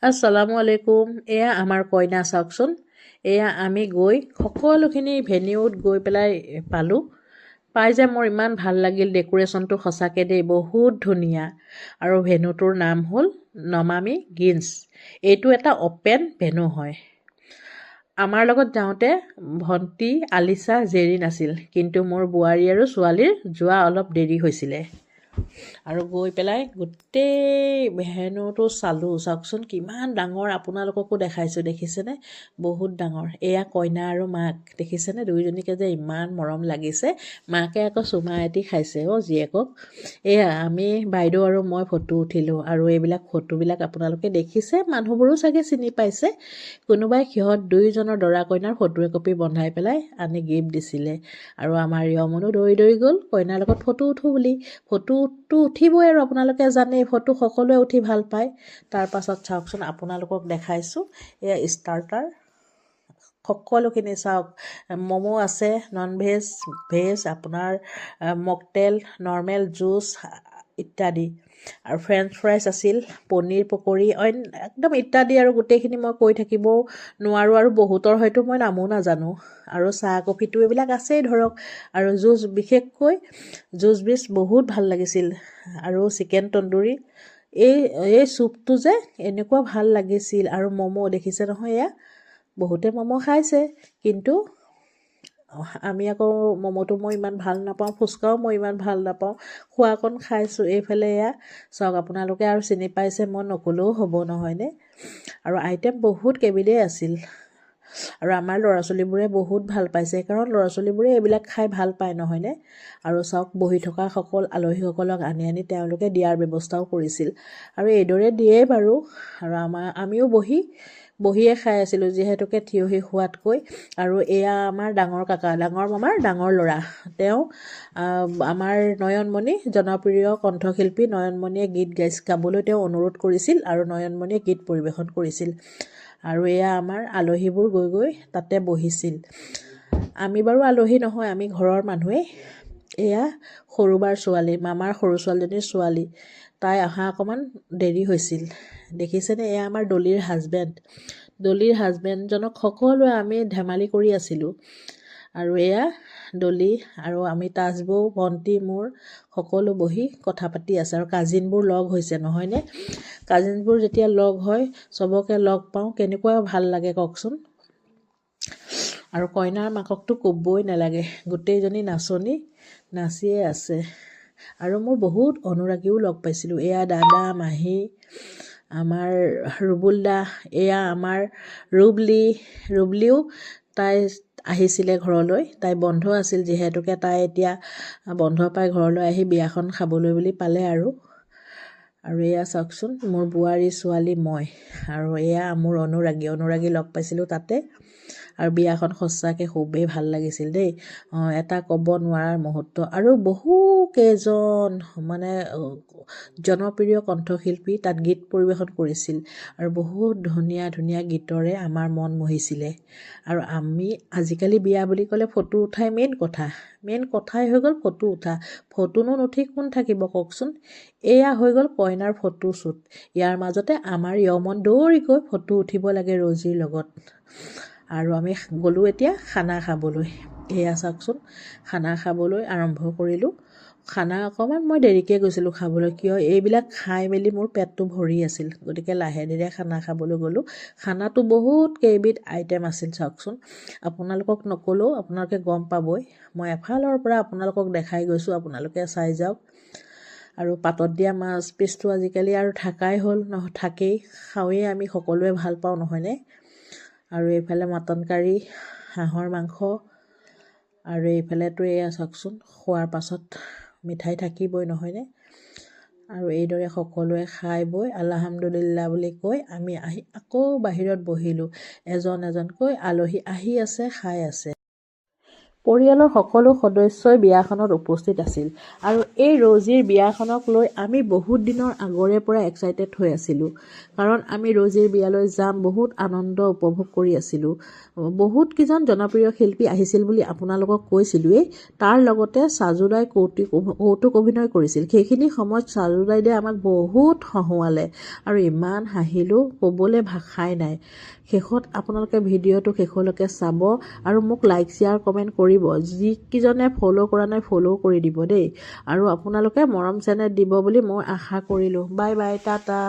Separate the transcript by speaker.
Speaker 1: আসসালামু আলাইকুম। এয়া আমাৰ কইনা চাওকচোন। এয়া আমি গৈ সকলোখিনি ভেনিউত গৈ পেলাই পালোঁ। পাই যে মোৰ ইমান ভাল লাগিল, ডেকোৰেশ্যনটো সঁচাকৈ দেই বহুত ধুনীয়া। আৰু ভেনুটোৰ নাম হ'ল নমামি গ্ৰীণছ। এইটো এটা অ'পেন ভেনু হয়। আমাৰ লগত যাওঁতে ভণ্টি আলিচা জেৰিন আছিল, কিন্তু মোৰ বোৱাৰী আৰু ছোৱালীৰ যোৱা অলপ দেৰি হৈছিলে। আৰু গৈ পেলাই গোটেই ভেনুটো চালোঁ। চাওকচোন কিমান ডাঙৰ, আপোনালোককো দেখাইছোঁ, দেখিছেনে? বহুত ডাঙৰ। এয়া কইনা আৰু মাক দেখিছেনে? দুয়োজনীকে যে ইমান মৰম লাগিছে। মাকে আকৌ চুমা এটি খাইছে জীয়েকক। এয়া আমি বাইদেউ আৰু মই ফটো উঠিলোঁ। আৰু এইবিলাক ফটোবিলাক আপোনালোকে দেখিছে, মানুহবোৰো চাগে চিনি পাইছে। কোনোবাই সিহঁত দুয়োজনৰ দৰা কইনাৰ ফটো একপি বনাই পেলাই আনি গিফ্ট দিছিলে। আৰু আমাৰ য়মনো দৌৰি দৌৰি গ'ল কইনাৰ লগত ফটো উঠোঁ বুলি। ফটোটো উঠিবই আৰু আপোনালোকে জানেই, ফটো সকলোৱে উঠি ভাল পায়। তাৰ পাছত চাওকচোন, আপোনালোকক দেখাইছোঁ এয়া ষ্টাৰ্টাৰ সকলোখিনি চাওক। ম'ম' আছে, নন ভেজ, ভেজ, আপোনাৰ মকটেল, নৰ্মেল জুচ ইত্যাদি। আৰু ফ্ৰেঞ্চ ফ্ৰাইজ আছিল, পনীৰ পকৰি, অইন একদম ইত্যাদি। আৰু গোটেইখিনি মই কৈ থাকিবও নোৱাৰোঁ, আৰু বহুতৰ হয়তো মই নামো নাজানো। আৰু চাহ কফিটো এইবিলাক আছেই ধৰক। আৰু জুচ, বিশেষকৈ জুচ বিচ বহুত ভাল লাগিছিল। আৰু চিকেন তন্দুৰী, এই এই চুপটো যে এনেকুৱা ভাল লাগিছিল। আৰু ম'ম' দেখিছে নহয়, এয়া বহুতে ম'ম' খাইছে, কিন্তু আমি আকৌ ম'ম'টো মই ইমান ভাল নাপাওঁ, ফুচকাও মই ইমান ভাল নাপাওঁ। খোৱাকণ খাইছোঁ। এইফালে এয়া চাওক, আপোনালোকে আৰু চিনি পাইছে, মই নক'লেও হ'ব নহয়নে? আৰু আইটেম বহুত কেইবিধেই আছিল। আৰু আমাৰ ল'ৰা ছোৱালীবোৰে বহুত ভাল পাইছে, কাৰণ ল'ৰা ছোৱালীবোৰে এইবিলাক খাই ভাল পায় নহয়নে? আৰু চাওক, বহি থকা সকল আলহীসকলক আনি আনি তেওঁলোকে দিয়াৰ ব্যৱস্থাও কৰিছিল। আৰু এইদৰে দিয়েই বাৰু। আৰু আমিও বহিয়ে খাই আছিলোঁ, যিহেতুকে থিয়হি খোৱাতকৈ। আৰু এয়া আমাৰ ডাঙৰ কাকা, ডাঙৰ মামাৰ ডাঙৰ ল'ৰা। তেওঁ আমাৰ নয়নমণি, জনপ্ৰিয় কণ্ঠশিল্পী নয়নমণিয়ে গীত গাবলৈ তেওঁ অনুৰোধ কৰিছিল, আৰু নয়নমণিয়ে গীত পৰিৱেশন কৰিছিল। আৰু এয়া আমাৰ আলহীবোৰ গৈ গৈ তাতে বহিছিল। আমি বাৰু আলহী নহয়, আমি ঘৰৰ মানুহেই। এয়া সৰুবাৰ ছোৱালী, মামাৰ সৰু ছোৱালীজনীৰ ছোৱালী। তাই অহা অকণমান দেৰি হৈছিল। দেখিছেনে? এয়া আমাৰ ডলিৰ হাজবেণ্ডজনক সকলোৱে আমি ধেমালি কৰি আছিলোঁ। আৰু এয়া ডলি, আৰু আমি তাজবৌ, ভণ্টি, মোৰ সকলো বহি কথা পাতি আছে। আৰু কাজিনবোৰ লগ হৈছে নহয়নে? কাজিনবোৰ যেতিয়া লগ হয়, চবকে লগ পাওঁ, কেনেকুৱা ভাল লাগে কওকচোন। আৰু কইনাৰ মাককতো ক'বই নালাগে, গোটেইজনী নাচনী, নাচিয়ে আছে। আৰু মোৰ বহুত অনুৰাগীও লগ পাইছিলোঁ। এয়া দাদা, মাহী, আমাৰ ৰুবুল দা, এয়া আমাৰ ৰুবলিও তাই আহিছিলে ঘৰলৈ। তাই বন্ধ আছিল, যিহেতুকে তাই এতিয়া বন্ধ পাই ঘৰলৈ আহি বিয়াখন খাবলৈ বুলি পালে আৰু এয়া চাওকচোন, মোৰ বোৱাৰী, ছোৱালী, মই। আৰু এয়া মোৰ অনুৰাগী লগ পাইছিলোঁ তাতে। আৰু বিয়াখন সঁচাকৈ খুবেই ভাল লাগিছিল দেই। এটা ক'ব নোৱাৰাৰ মুহূৰ্ত। আৰু বহু কেইজন মানে জনপ্ৰিয় কণ্ঠশিল্পী তাত গীত পৰিৱেশন কৰিছিল। আৰু বহুত ধুনীয়া ধুনীয়া গীতৰে আমাৰ মন মোহিছিলে। আৰু আমি আজিকালি বিয়া বুলি ক'লে ফটো উঠাই মেইন কথাই হৈ গ'ল ফটো উঠা। ফটোনো নুঠি কোন থাকিব কওকচোন। এয়া হৈ গ'ল কইনাৰ ফটো শ্বুট। ইয়াৰ মাজতে আমাৰ য়মন দৌৰি গৈ ফটো উঠিব লাগে ৰ'জীৰ লগত। আৰু আমি গ'লোঁ এতিয়া খানা খাবলৈ। এয়া চাওকচোন, খানা খাবলৈ আৰম্ভ কৰিলোঁ। খানা অকণমান মই দেৰিকৈ গৈছিলোঁ খাবলৈ, কিয় এইবিলাক খাই মেলি মোৰ পেটটো ভৰি আছিল, গতিকে লাহে ধীৰে খানা খাবলৈ গ'লোঁ। খানাটো বহুত কেইবিধ আইটেম আছিল চাওকচোন। আপোনালোকক নক'লেও আপোনালোকে গম পাবই। মই এফালৰ পৰা আপোনালোকক দেখাই গৈছোঁ, আপোনালোকে চাই যাওক। আৰু পাতত দিয়া মাছ পিচটো আজিকালি আৰু থাকাই হ'ল, থাকেই, খাওঁৱেই আমি, সকলোৱে ভাল পাওঁ নহয়নে? আৰু এইফালে মটন কাৰী, হাঁহৰ মাংস। আৰু এইফালেতো এয়া চাওকচোন, খোৱাৰ পাছত মিঠাই থাকিবই নহয়নে? আৰু এইদৰে সকলোৱে খাই বৈ আলহামদুলিল্লাহ বুলি কৈ আমি আকৌ বাহিৰত বহিলোঁ। এজন এজনকৈ আলহী আহি আছে, খাই আছে। পৰিয়ালৰ সকলো সদস্যই বিয়াখনত উপস্থিত আছিল আৰু এই ৰ'জীৰ বিয়াখনক লৈ আমি বহুত দিনৰ আগৰে পৰা এক্সাইটেড হৈ আছিলোঁ, কাৰণ আমি ৰ'জীৰ বিয়ালৈ যাম, বহুত আনন্দ উপভোগ কৰি আছিলোঁ। বহুত কেইজন জনপ্ৰিয় শিল্পী আহিছিল বুলি আপোনালোকক কৈছিলোঁৱেই। তাৰ লগতে চাজুদাই কৌতুক অভিনয় কৰিছিল। সেইখিনি সময়ত চাজুদাইদেৱে আমাক বহুত হহুৱালে আৰু ইমান হাঁহিলোঁ, ক'বলৈ ভাষাই নাই। শেষত আপোনালোকে ভিডিঅ'টো শেষলৈকে চাব আৰু মোক লাইক শ্বেয়াৰ কমেণ্ট কৰিব। যিকেইজনে ফ'ল' কৰা নাই ফ'ল' কৰি দিব দেই, আৰু আপোনালোকে মৰম চেনেহ দিব বুলি মই আশা কৰিলোঁ। Bye bye, Tata.